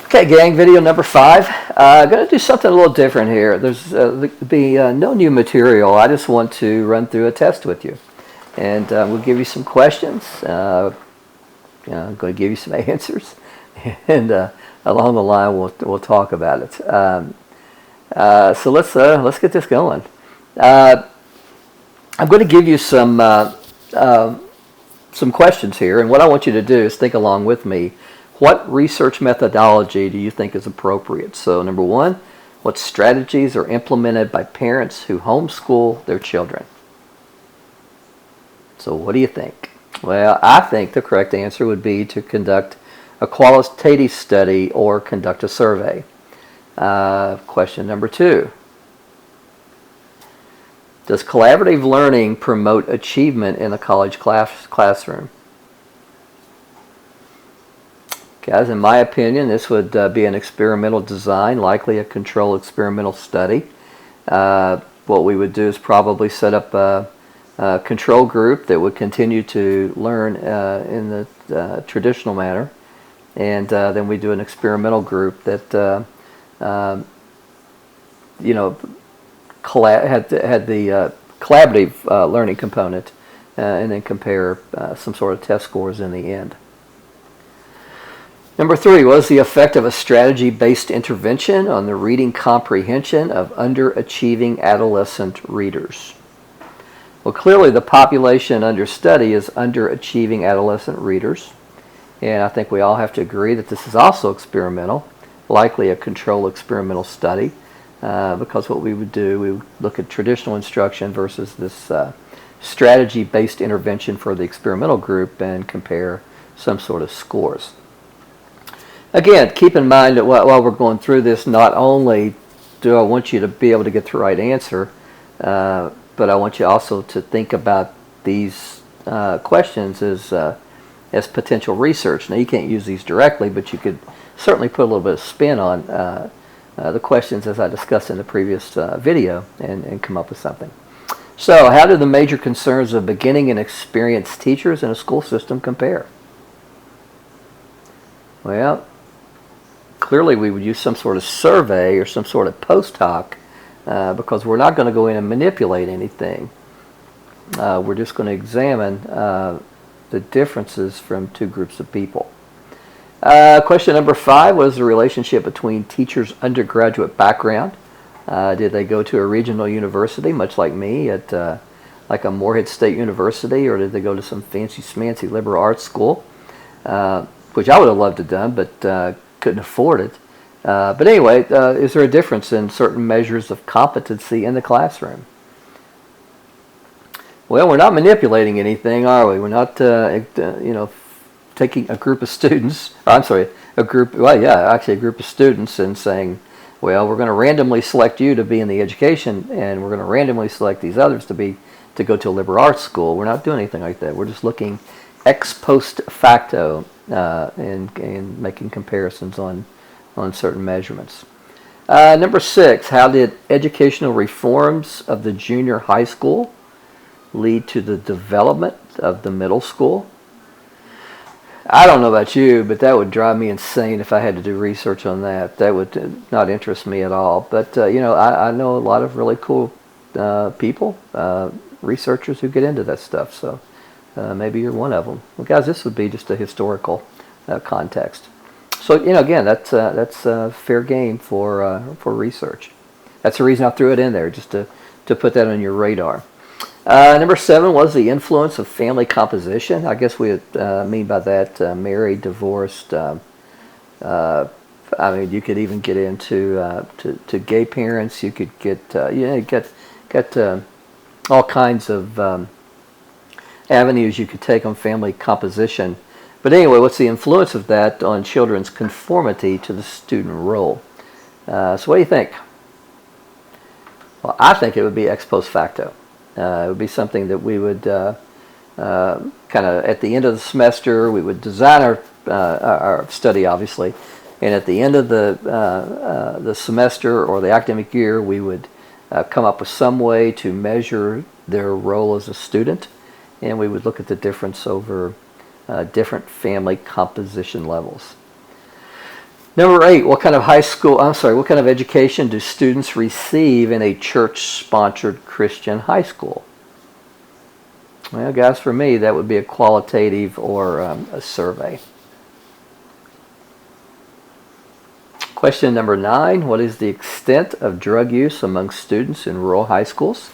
Okay, gang, video number 5. I'm going to do something a little different here. There's be no new material. I just want to run through a test with you. And we'll give you some questions. I'm going to give you some answers. And along the line, we'll talk about it. So let's get this going. I'm going to give you some questions here. And what I want you to do is think along with me. What research methodology do you think is appropriate? So number 1, what strategies are implemented by parents who homeschool their children? So what do you think? Well, I think the correct answer would be to conduct a qualitative study or conduct a survey. Question number 2. Does collaborative learning promote achievement in the college classroom? Guys, in my opinion, this would be an experimental design, likely a controlled experimental study. What we would do is probably set up a control group that would continue to learn in the traditional manner, and then we do an experimental group that had the collaborative learning component, and then compare some sort of test scores in the end. Number 3, what is the effect of a strategy-based intervention on the reading comprehension of underachieving adolescent readers? Well, clearly the population under study is underachieving adolescent readers, and I think we all have to agree that this is also experimental, likely a controlled experimental study, because what we would do, we would look at traditional instruction versus this strategy-based intervention for the experimental group and compare some sort of scores. Again, keep in mind that while we're going through this, not only do I want you to be able to get the right answer, but I want you also to think about these questions as potential research. Now, you can't use these directly, but you could certainly put a little bit of spin on the questions as I discussed in the previous video and come up with something. So, how do the major concerns of beginning and experienced teachers in a school system compare? Well, clearly we would use some sort of survey or some sort of post hoc because we're not going to go in and manipulate anything. We're just going to examine the differences from two groups of people. Question number 5, what is the relationship between teachers' undergraduate background? Did they go to a regional university, much like me, at like a Morehead State University, or did they go to some fancy schmancy liberal arts school? Which I would have loved to have done, but couldn't afford it. But anyway, is there a difference in certain measures of competency in the classroom? Well, we're not manipulating anything, are we? We're not, taking a group of students. A group of students and saying, well, we're going to randomly select you to be in the education, and we're going to randomly select these others to go to a liberal arts school. We're not doing anything like that. We're just looking ex post facto and making comparisons on certain measurements. Number 6, how did educational reforms of the junior high school lead to the development of the middle school? I don't know about you, but that would drive me insane if I had to do research on that. That would not interest me at all. But, I know a lot of really cool people, researchers who get into that stuff. So maybe you're one of them. Well, guys, this would be just a historical context. So, again, that's fair game for research. That's the reason I threw it in there, just to put that on your radar. Number 7 was the influence of family composition. I guess we mean by that married, divorced. You could even get into to gay parents. You could get all kinds of avenues you could take on family composition. But anyway, what's the influence of that on children's conformity to the student role? So what do you think? Well, I think it would be ex post facto. It would be something that we would kind of at the end of the semester, we would design our study, obviously, and at the end of the semester or the academic year, we would come up with some way to measure their role as a student, and we would look at the difference over different family composition levels. Number 8, what kind of education do students receive in a church-sponsored Christian high school? Well, guys, for me, that would be a qualitative or a survey. Question number 9, what is the extent of drug use among students in rural high schools?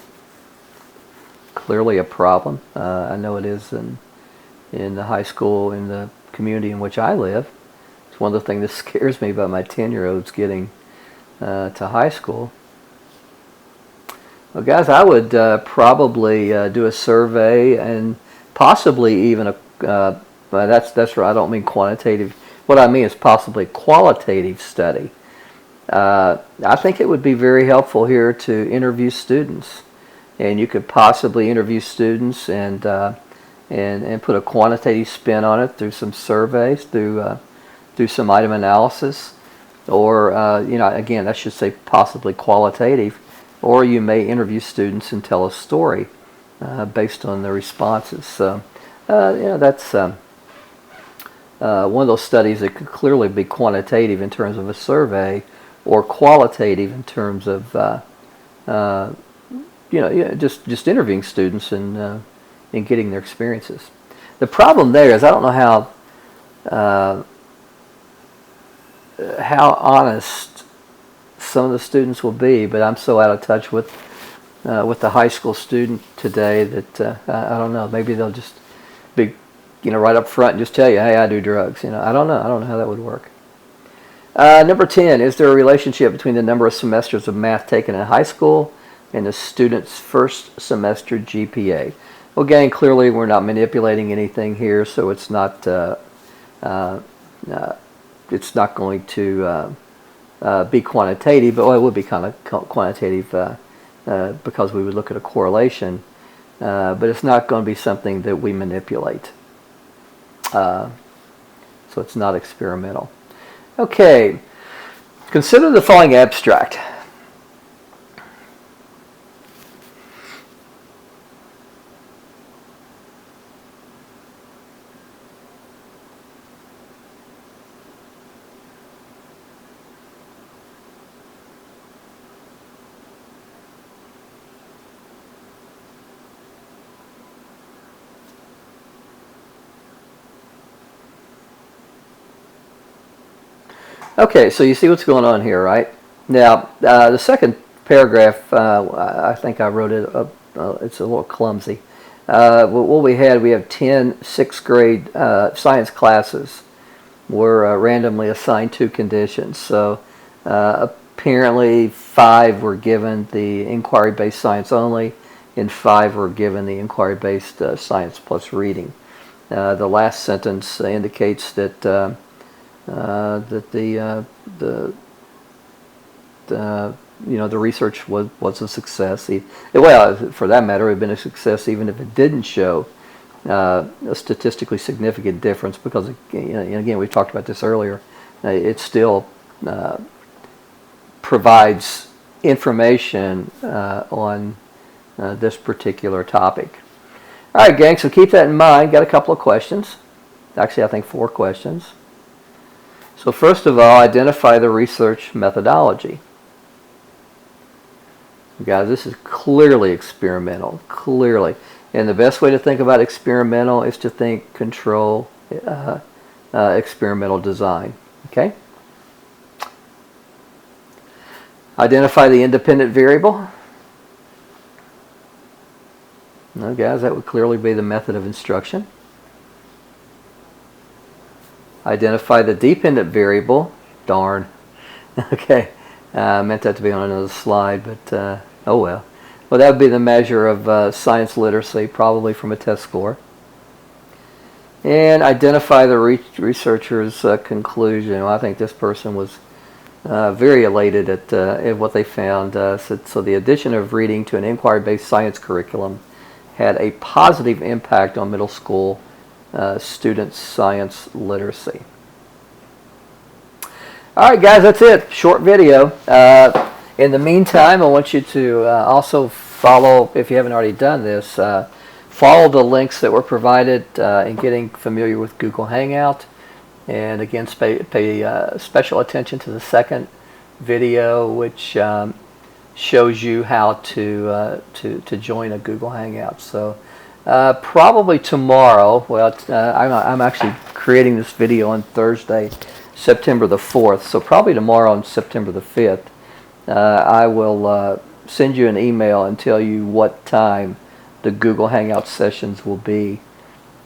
Clearly a problem. I know it is in the high school, in the community in which I live. It's one of the things that scares me about my 10-year-olds getting to high school. Well, guys, I would probably do a survey and possibly even that's right. I don't mean quantitative. What I mean is possibly qualitative study. I think it would be very helpful here to interview students, and you could possibly interview students and put a quantitative spin on it through some surveys, through some item analysis, or again, I should say possibly qualitative. Or you may interview students and tell a story based on their responses. So, that's one of those studies that could clearly be quantitative in terms of a survey, or qualitative in terms of just interviewing students and getting their experiences. The problem there is I don't know how honest some of the students will be, but I'm so out of touch with the high school student today that I don't know. Maybe they'll just be, right up front and just tell you, "Hey, I do drugs." I don't know. I don't know how that would work. Number 10, is there a relationship between the number of semesters of math taken in high school and the student's first semester GPA? Well, again, clearly we're not manipulating anything here, so it's not going to be quantitative, but it would be kind of quantitative because we would look at a correlation, but it's not going to be something that we manipulate. So it's not experimental. Okay, consider the following abstract. Okay, so you see what's going on here, right? Now, the second paragraph, I think I wrote it up, it's a little clumsy. What we have 10 sixth grade science classes were randomly assigned 2 conditions. So apparently 5 were given the inquiry-based science only, and 5 were given the inquiry-based science plus reading. The last sentence indicates that the research was a success. Well, for that matter, it would have been a success even if it didn't show a statistically significant difference, because again, we talked about this earlier. It still provides information on this particular topic. All right, gang. So keep that in mind. Got a couple of questions. Actually, I think 4 questions. So first of all, identify the research methodology. Guys, this is clearly experimental, clearly. And the best way to think about experimental is to think control experimental design. Okay? Identify the independent variable. No, guys, that would clearly be the method of instruction. Identify the dependent variable. Darn. Okay. I meant that to be on another slide, but oh well. Well, that would be the measure of science literacy, probably from a test score. And identify the researcher's conclusion. Well, I think this person was very elated at what they found. So the addition of reading to an inquiry-based science curriculum had a positive impact on middle school students' science literacy. All right, guys, that's it. Short video. In the meantime, I want you to also follow, if you haven't already done this, follow the links that were provided in getting familiar with Google Hangout. And again, pay special attention to the second video, which shows you how to join a Google Hangout. So probably tomorrow. Well, I'm actually creating this video on Thursday, September the 4th. So probably tomorrow on September the 5th, I will send you an email and tell you what time the Google Hangout sessions will be.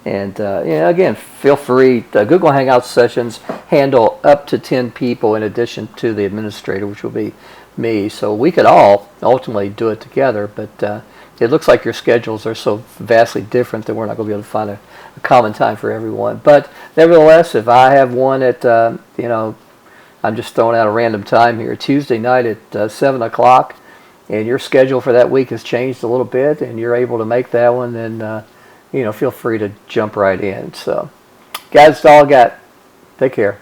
And again, feel free. Google Hangout sessions handle up to 10 people in addition to the administrator, which will be me. So we could all ultimately do it together, but it looks like your schedules are so vastly different that we're not going to be able to find a common time for everyone. But nevertheless, if I have one at, I'm just throwing out a random time here, Tuesday night at 7 o'clock, and your schedule for that week has changed a little bit, and you're able to make that one, then feel free to jump right in. So, guys, that's all I got. Take care.